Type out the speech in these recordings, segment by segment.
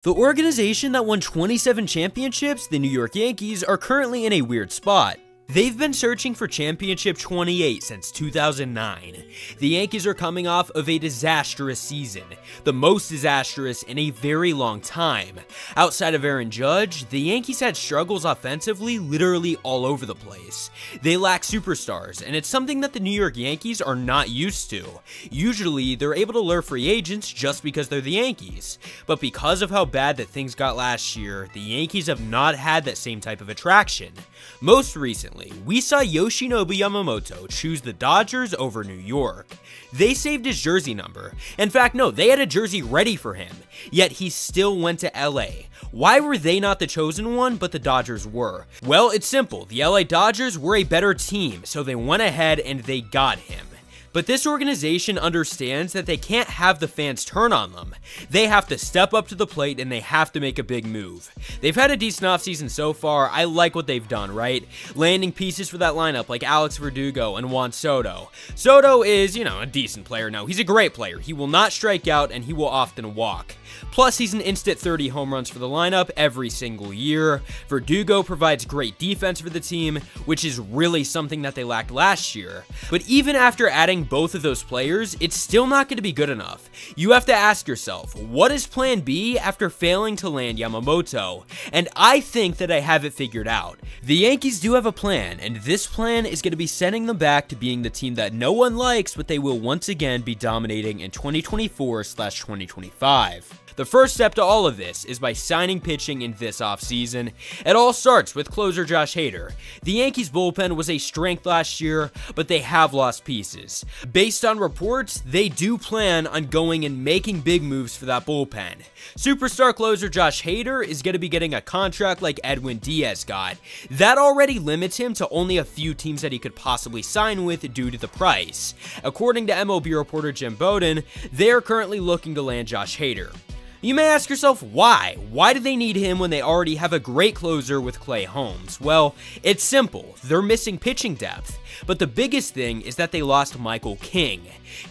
The organization that won 27 championships, the New York Yankees, are currently in a weird spot. They've been searching for championship 28 since 2009. The Yankees are coming off of a disastrous season, the most disastrous in a very long time. Outside of Aaron Judge, the Yankees had struggles offensively literally all over the place. They lack superstars, and it's something that the New York Yankees are not used to. Usually, they're able to lure free agents just because they're the Yankees. But because of how bad that things got last year, the Yankees have not had that same type of attraction. Most recently, we saw Yoshinobu Yamamoto choose the Dodgers over New York. They saved his jersey number. In fact, no, they had a jersey ready for him, yet he still went to LA. Why were they not the chosen one, but the Dodgers were? Well, it's simple. The LA Dodgers were a better team, so they went ahead and they got him. But this organization understands that they can't have the fans turn on them. They have to step up to the plate and they have to make a big move. They've had a decent offseason so far. I like what they've done, right? Landing pieces for that lineup like Alex Verdugo and Juan Soto. Soto is, a decent player. No, he's a great player. He will not strike out and he will often walk. Plus, he's an instant 30 home runs for the lineup every single year. Verdugo provides great defense for the team, which is really something that they lacked last year. But even after adding both of those players, it's still not going to be good enough. You have to ask yourself, what is plan B after failing to land Yamamoto? And I think that I have it figured out. The Yankees do have a plan, and this plan is going to be sending them back to being the team that no one likes, but they will once again be dominating in 2024/2025. The first step to all of this is by signing pitching in this offseason. It all starts with closer Josh Hader. The Yankees bullpen was a strength last year, but they have lost pieces. Based on reports, they do plan on going and making big moves for that bullpen. Superstar closer Josh Hader is going to be getting a contract like Edwin Diaz got. That already limits him to only a few teams that he could possibly sign with due to the price. According to MLB reporter Jim Bowden, they are currently looking to land Josh Hader. You may ask yourself why? Why do they need him when they already have a great closer with Clay Holmes? Well, it's simple. They're missing pitching depth. But the biggest thing is that they lost Michael King.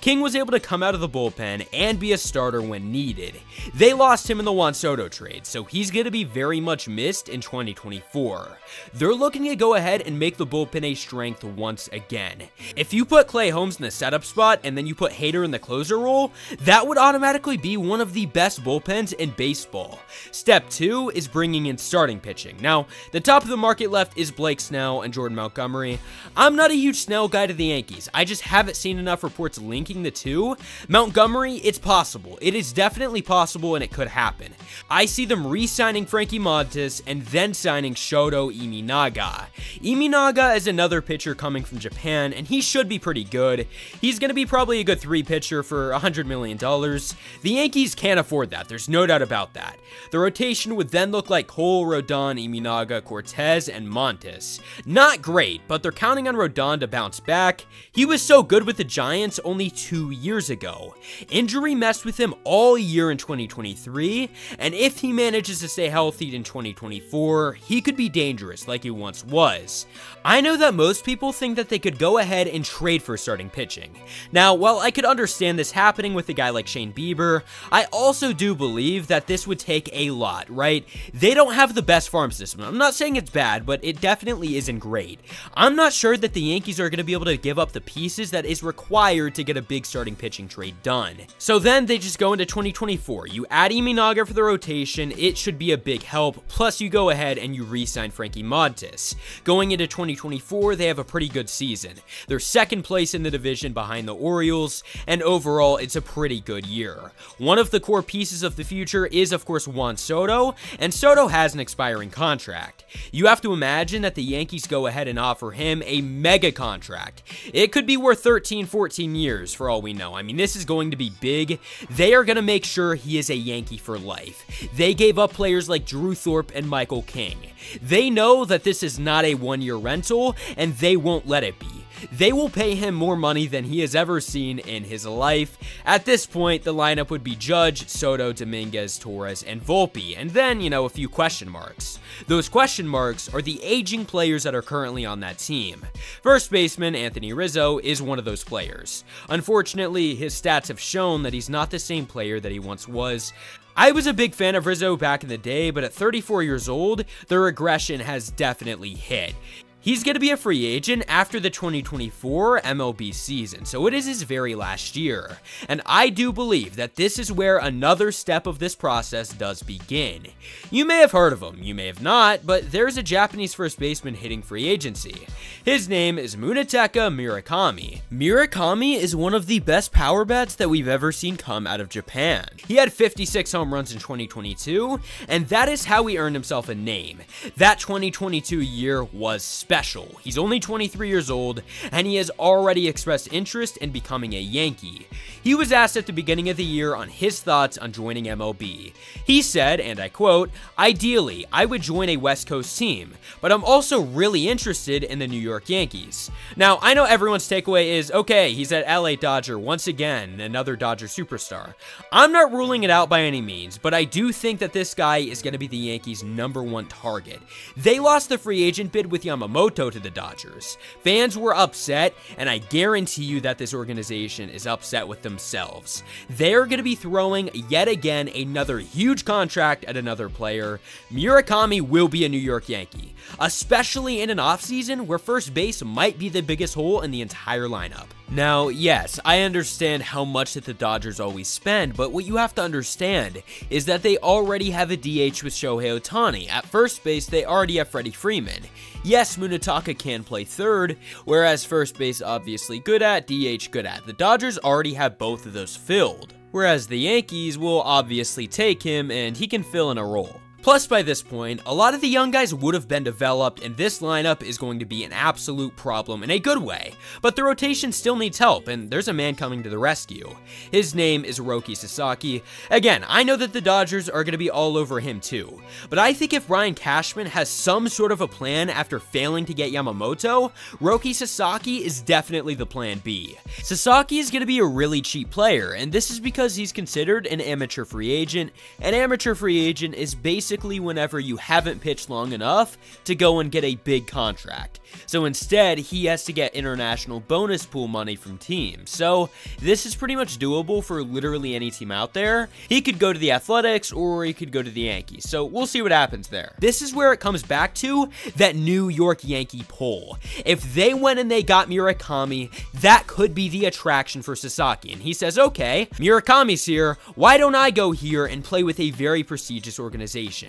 King was able to come out of the bullpen and be a starter when needed. They lost him in the Juan Soto trade, so he's going to be very much missed in 2024. They're looking to go ahead and make the bullpen a strength once again. If you put Clay Holmes in the setup spot and then you put Hader in the closer role, that would automatically be one of the best bullpens in baseball. Step 2 is bringing in starting pitching. Now, the top of the market left is Blake Snell and Jordan Montgomery. I'm not a huge Snell guy to the Yankees. I just haven't seen enough reports linking the two. Montgomery, it's possible. It is definitely possible and it could happen. I see them re-signing Frankie Montas and then signing Shoto Imanaga. Imanaga is another pitcher coming from Japan and he should be pretty good. He's going to be probably a good 3 pitcher for $100 million. The Yankees can't afford that. There's no doubt about that. The rotation would then look like Cole, Rodon, Imanaga, Cortez, and Montas. Not great, but they're counting on Rodon to bounce back. He was so good with the Giants only 2 years ago. Injury messed with him all year in 2023, and if he manages to stay healthy in 2024, he could be dangerous like he once was. I know that most people think that they could go ahead and trade for starting pitching. Now, while I could understand this happening with a guy like Shane Bieber, I also do believe that this would take a lot, right? They don't have the best farm system. I'm not saying it's bad, but it definitely isn't great. I'm not sure that the Yankees are going to be able to give up the pieces that is required to get a big starting pitching trade done. So then they just go into 2024. You add Imanaga for the rotation, it should be a big help, plus you go ahead and you re-sign Frankie Montas. Going into 2024, they have a pretty good season. They're second place in the division behind the Orioles, and overall, it's a pretty good year. One of the core pieces of the future is, of course, Juan Soto, and Soto has an expiring contract. You have to imagine that the Yankees go ahead and offer him a mega contract. It could be worth 13, 14 years for all we know. I mean, this is going to be big. They are going to make sure he is a Yankee for life. They gave up players like Drew Thorpe and Michael King. They know that this is not a one-year rental, and they won't let it be. They will pay him more money than he has ever seen in his life. At this point, the lineup would be Judge, Soto, Dominguez, Torres, and Volpe, and then, a few question marks. Those question marks are the aging players that are currently on that team. First baseman Anthony Rizzo is one of those players. Unfortunately, his stats have shown that he's not the same player that he once was. I was a big fan of Rizzo back in the day, but at 34 years old, the regression has definitely hit. He's going to be a free agent after the 2024 MLB season, so it is his very last year. And I do believe that this is where another step of this process does begin. You may have heard of him, you may have not, but there's a Japanese first baseman hitting free agency. His name is Munetaka Murakami. Murakami is one of the best power bats that we've ever seen come out of Japan. He had 56 home runs in 2022, and that is how he earned himself a name. That 2022 year was special. He's only 23 years old, and he has already expressed interest in becoming a Yankee. He was asked at the beginning of the year on his thoughts on joining MLB. He said, and I quote, "Ideally, I would join a West Coast team, but I'm also really interested in the New York Yankees." Now, I know everyone's takeaway is, okay, he's at LA Dodger once again, another Dodger superstar. I'm not ruling it out by any means, but I do think that this guy is going to be the Yankees' #1 target. They lost the free agent bid with Yamamoto to the Dodgers. Fans were upset, and I guarantee you that this organization is upset with themselves. They're going to be throwing yet again another huge contract at another player. Murakami will be a New York Yankee, especially in an offseason where first base might be the biggest hole in the entire lineup. Now, yes, I understand how much that the Dodgers always spend, but what you have to understand is that they already have a DH with Shohei Ohtani. At first base, they already have Freddie Freeman. Yes, Munetaka can play third, whereas first base obviously good at, DH good at. The Dodgers already have both of those filled, whereas the Yankees will obviously take him and he can fill in a role. Plus, by this point, a lot of the young guys would have been developed, and this lineup is going to be an absolute problem in a good way. But the rotation still needs help, and there's a man coming to the rescue. His name is Roki Sasaki. Again, I know that the Dodgers are going to be all over him too, but I think if Brian Cashman has some sort of a plan after failing to get Yamamoto, Roki Sasaki is definitely the plan B. Sasaki is going to be a really cheap player, and this is because he's considered an amateur free agent. An amateur free agent is basically whenever you haven't pitched long enough to go and get a big contract. So instead, he has to get international bonus pool money from teams. So this is pretty much doable for literally any team out there. He could go to the Athletics or he could go to the Yankees. So we'll see what happens there. This is where it comes back to that New York Yankee poll. If they went and they got Murakami, that could be the attraction for Sasaki. And he says, okay, Murakami's here. Why don't I go here and play with a very prestigious organization?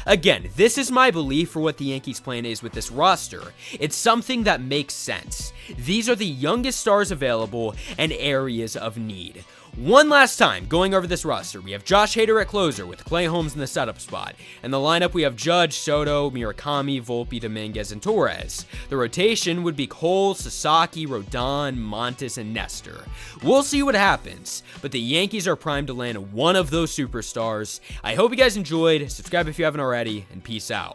Again, this is my belief for what the Yankees' plan is with this roster. It's something that makes sense. These are the youngest stars available and areas of need. One last time, going over this roster, we have Josh Hader at closer with Clay Holmes in the setup spot. In the lineup, we have Judge, Soto, Murakami, Volpe, Dominguez, and Torres. The rotation would be Cole, Sasaki, Rodon, Montes, and Nestor. We'll see what happens, but the Yankees are primed to land one of those superstars. I hope you guys enjoyed. Subscribe if you haven't already, and peace out.